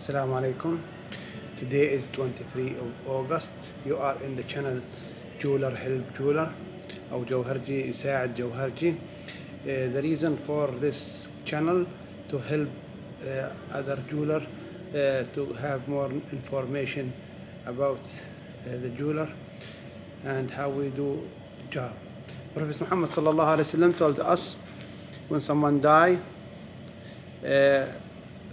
Assalamu alaikum. Today is 23 of August. You are in the channel Jeweler Help Jeweler أو جوهرجي يساعد جوهرجي. The reason for this channel to help other jeweler to have more information about the jeweler and how we do job. Prophet Muhammad sallallahu alaihi wasallam told us when someone die,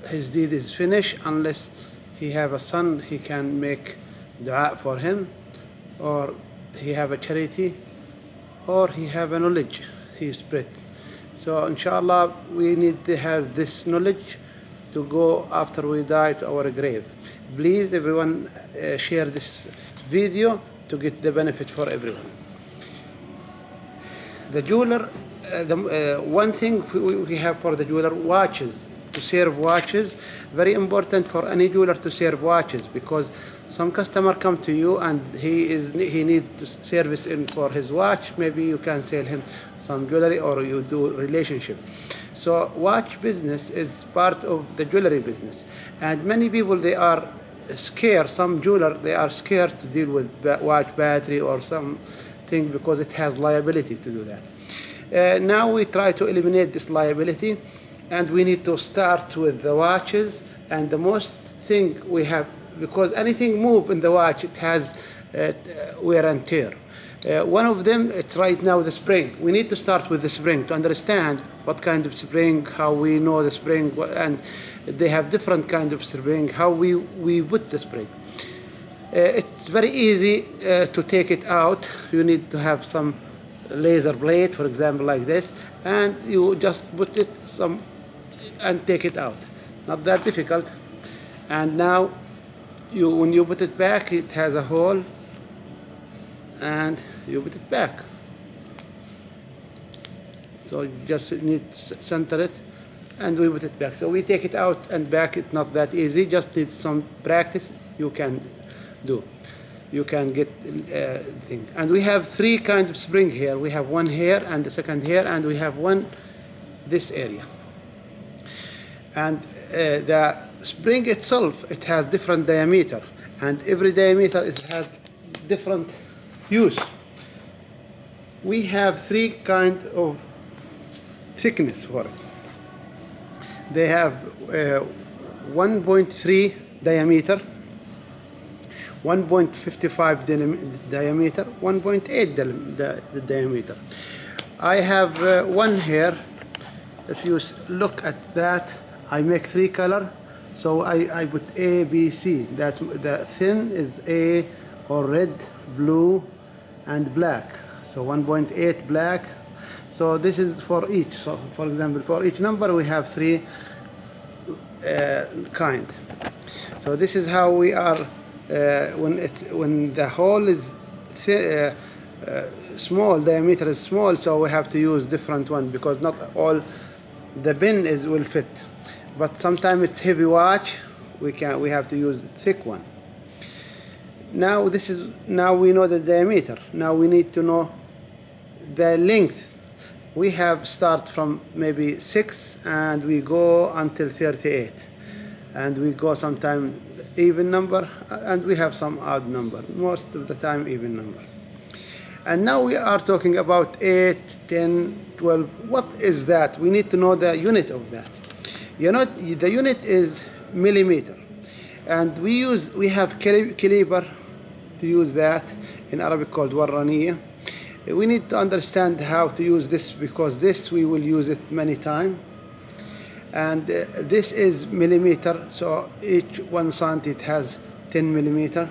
his deed is finished unless he have a son, he can make dua for him, or he have a charity, or he have a knowledge he spread. So inshallah we need to have this knowledge to go after we die to our grave. Please everyone share this video to get the benefit for everyone. The jeweler, one thing we have for the jeweler, watches. To serve watches, very important for any jeweler to serve watches, because some customer come to you and he needs to service in for his watch. Maybe you can sell him some jewelry or you do relationship. So watch business is part of the jewelry business, and many people they are scared. Some jeweler they are scared to deal with watch battery or something because it has liability to do that. Now we try to eliminate this liability. And we need to start with the watches, and the most thing we have, because anything move in the watch, it has wear and tear. One of them, it's right now the spring. We need to start with the spring to understand what kind of spring, how we know the spring, and they have different kind of spring, how we put the spring. It's very easy to take it out. You need to have some laser blade, for example, like this, and you just put it some and take it out. Not that difficult. And now when you put it back, it has a hole, and you put it back. So you just need to center it, and we put it back. So we take it out and back. It's not that easy. Just need some practice. You can do. You can get thing. And we have three kinds of spring here. We have one here, and the second here, and we have one this area. And the spring itself, it has different diameter, and every diameter has different use. We have three kind of thickness for it. They have 1.3 diameter, 1.55 diameter, 1.8 diameter. I have one here. If you look at that, I make three color, so I put A, B, C. That's the thin is A, or red, blue, and black. So 1.8 black. So this is for each. So for example, for each number we have three kind. So this is how we are when the hole is small, diameter is small. So we have to use different one, because not all the bin will fit. But sometimes it's heavy watch, we have to use the thick one. Now we know the diameter. Now we need to know the length. We have start from maybe 6 and we go until 38, and we go sometime even number, and we have some odd number. Most of the time even number. And now we are talking about 8, 10, 12. What is that? We need to know the unit of that. You know, the unit is millimeter, and we have caliber to use that, in Arabic called warraniya. We need to understand how to use this, because this we will use it many times. And this is millimeter, so each 1 cent it has 10 millimeter,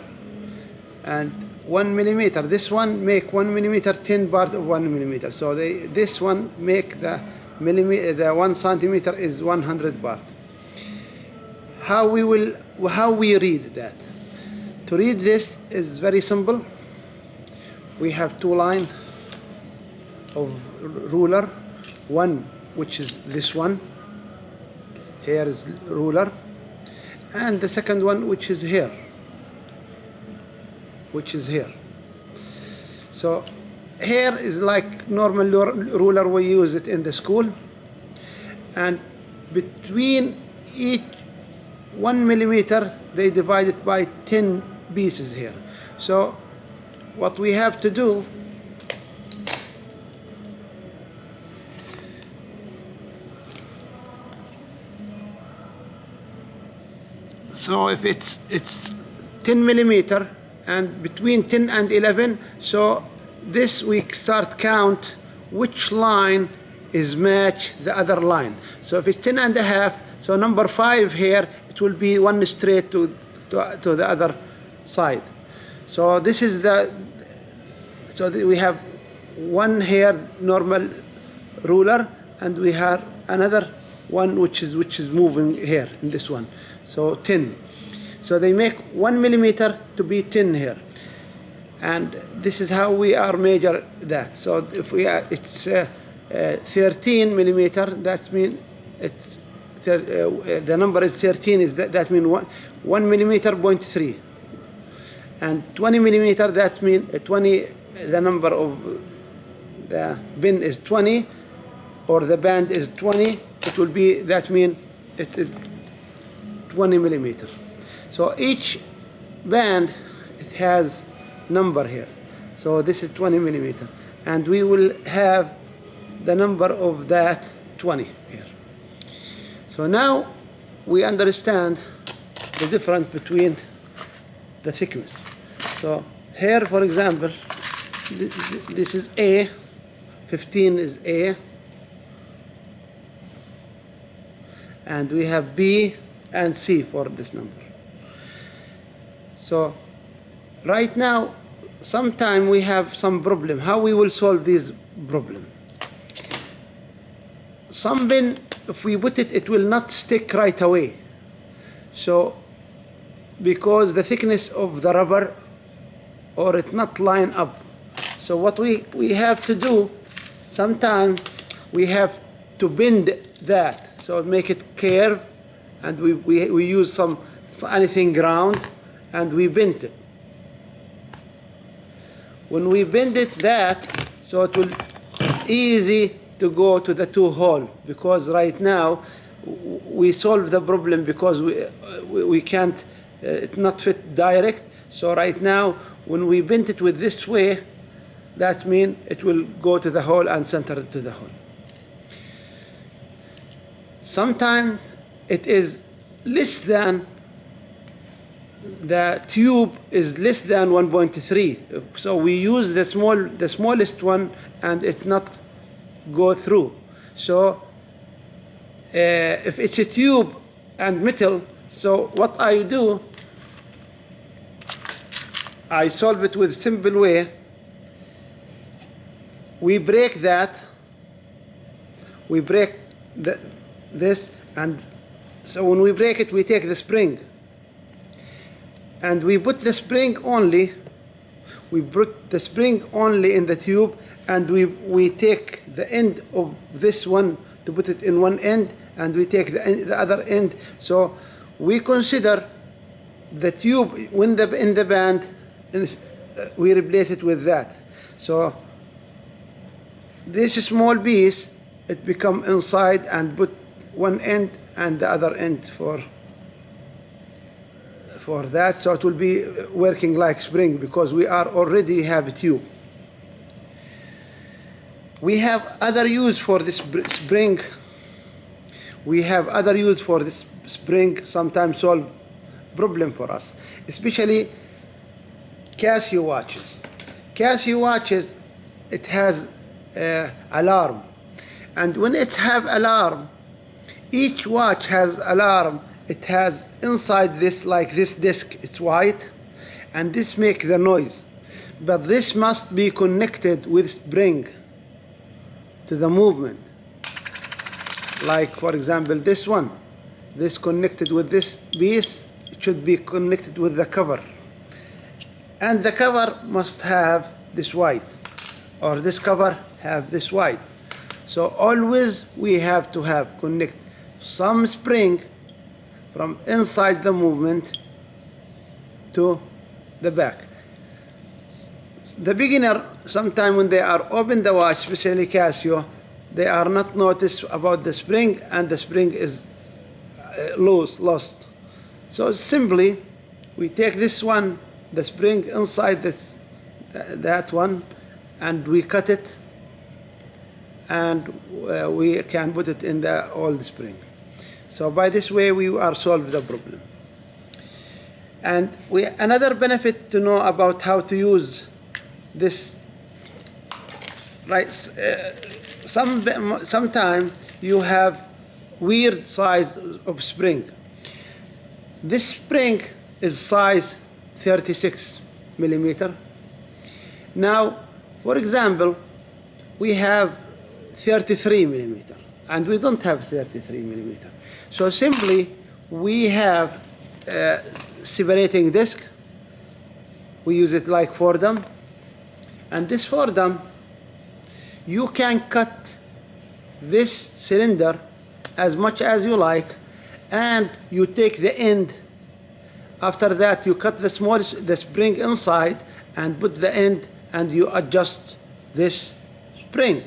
and 1 millimeter. This one make 1 millimeter 10 part of 1 millimeter. So this one make the 1 centimeter is 100 part. How we read that? To read this is very simple. We have two lines of ruler. One which is this one. Here is ruler, and the second one which is here. So here is like normal ruler, we use it in the school, and between each 1 millimeter, they divide it by 10 pieces here. So what we have to do, so if it's 10 millimeter and between 10 and 11, so this we start count which line is match the other line. So if it's 10 and a half, so number 5 here, it will be one straight to the other side. So this is we have one here normal ruler, and we have another one which is moving here in this one. So 10. So they make 1 millimeter to be 10 here, and this is how we are measure that. So if it's 13 millimeter, that means it's the number is 13. That means 1 millimeter 0.3, and 20 millimeter, that means 20. The number of the pin is 20, or the band is 20. It will be, that means it is 20 millimeter. So each band, it has number here. So this is 20 millimeter, and we will have the number of that 20 here. So now we understand the difference between the thickness. So here, for example, this is A, 15 is A, and we have B and C for this number. So right now, sometime we have some problem. How we will solve this problem? Some pin, if we put it, it will not stick right away. So because the thickness of the rubber, or it not line up. So what we have to do, sometimes we have to bend that, so make it curve, and we use anything ground, and we bend it. When we bend it that, so it will easy to go to the 2 hole, because right now we solve the problem because we can't, it not fit direct. So right now when we bend it with this way, that means it will go to the hole and center it to the hole. Sometimes it is less than, the tube is less than 1.3, so we use the smallest one, and it not go through. So if it's a tube and metal, so what I do, I solve it with simple way. We break that, we break this, and so when we break it, we take the spring, and we put the spring only, we put the spring only in the tube, and we take the end of this one to put it in one end, and we take the other end. So we consider the tube in the band, we replace it with that. So this small piece, it become inside, and put one end and the other end for that, so it will be working like spring, because we are already have a tube. We have other use for this spring. We have other use for this spring, sometimes solve problem for us, especially Casio watches. Casio watches, it has alarm, and when it have alarm, each watch has alarm. It has inside this, like this disc, it's white, and this make the noise, but this must be connected with spring to the movement. Like for example this one, this connected with this piece, it should be connected with the cover, and the cover must have this white, or this cover have this white. So always we have to have connect some spring from inside the movement to the back. The beginner, sometime when they are open the watch, especially Casio, they are not noticed about the spring, and the spring is lost. So simply we take this one, the spring inside that one, and we cut it, and we can put it in the old spring. So by this way we are solved the problem. And another benefit to know about how to use this, right? Sometimes you have weird size of spring. This spring is size 36 millimeter. Now, for example, we have 33 millimeter, and we don't have 33 millimeter. So simply, we have separating disc. We use it like Fordham, and this Fordham, you can cut this cylinder as much as you like, and you take the end. After that, you cut the spring inside and put the end, and you adjust this spring.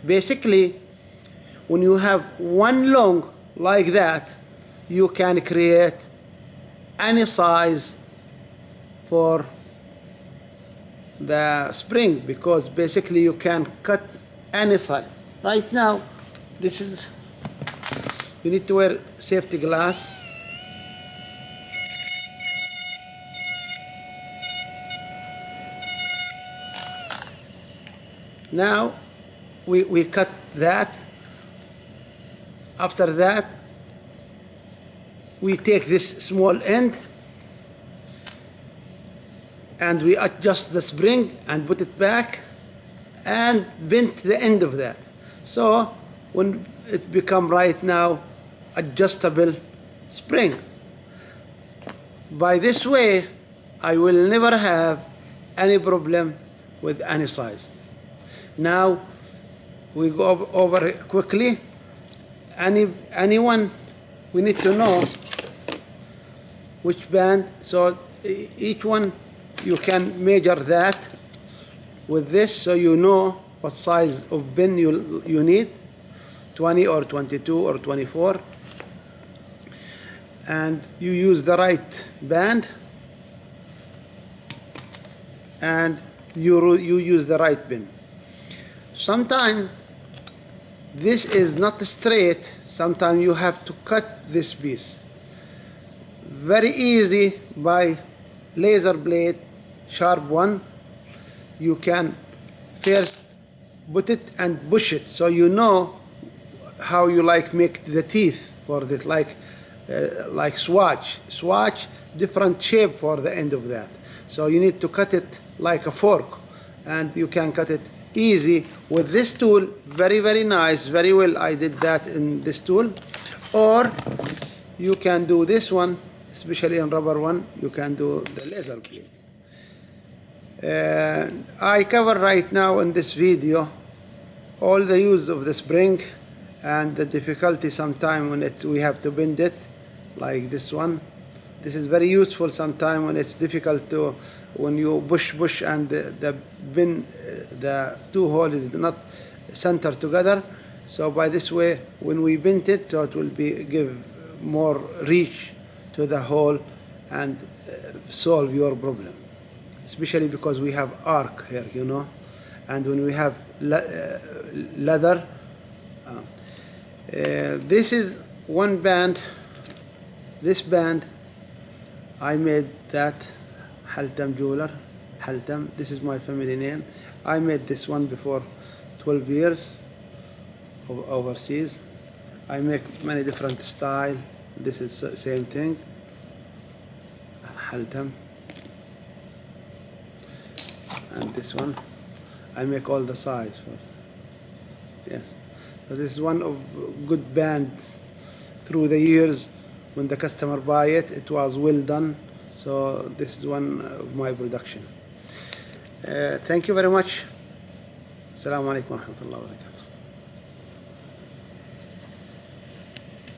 Basically, when you have one long like that, you can create any size for the spring, because basically you can cut any size. Right now, this is, you need to wear safety glass. Now we cut that. After that, we take this small end and we adjust the spring and put it back and bend the end of that. So when it become right now adjustable spring. By this way, I will never have any problem with any size. Now we go over it quickly. Anyone, we need to know which band. So each one you can measure that with this, so you know what size of pin you need, 20 or 22 or 24, and you use the right band, and you use the right pin. Sometimes this is not straight. Sometimes you have to cut this piece. Very easy by laser blade, sharp one. You can first put it and push it, so you know how you like make the teeth for this, like swatch different shape for the end of that. So you need to cut it like a fork, and you can cut it easy with this tool. Very, very nice, very well. I did that in this tool. Or you can do this one, especially in rubber one, you can do the laser blade. I cover right now in this video all the use of the spring and the difficulty sometime when we have to bend it, like this one. This is very useful sometime when it's difficult to, when you push and the pin, the two holes is not centered together. So by this way, when we bend it, so it will give more reach to the hole and solve your problem. Especially because we have arc here, you know, and when we have leather. This is one band. This band, I made that, Haltam Jeweler, Haltam. This is my family name. I made this one before 12 years overseas. I make many different style. This is the same thing, Haltam. And this one, I make all the size for. Yes. So this is one of good bands through the years. When the customer buy it, it was well done. So this is one of my production. Thank you very much. Assalamu alaikum wa rahmatullahi wa barakatuh.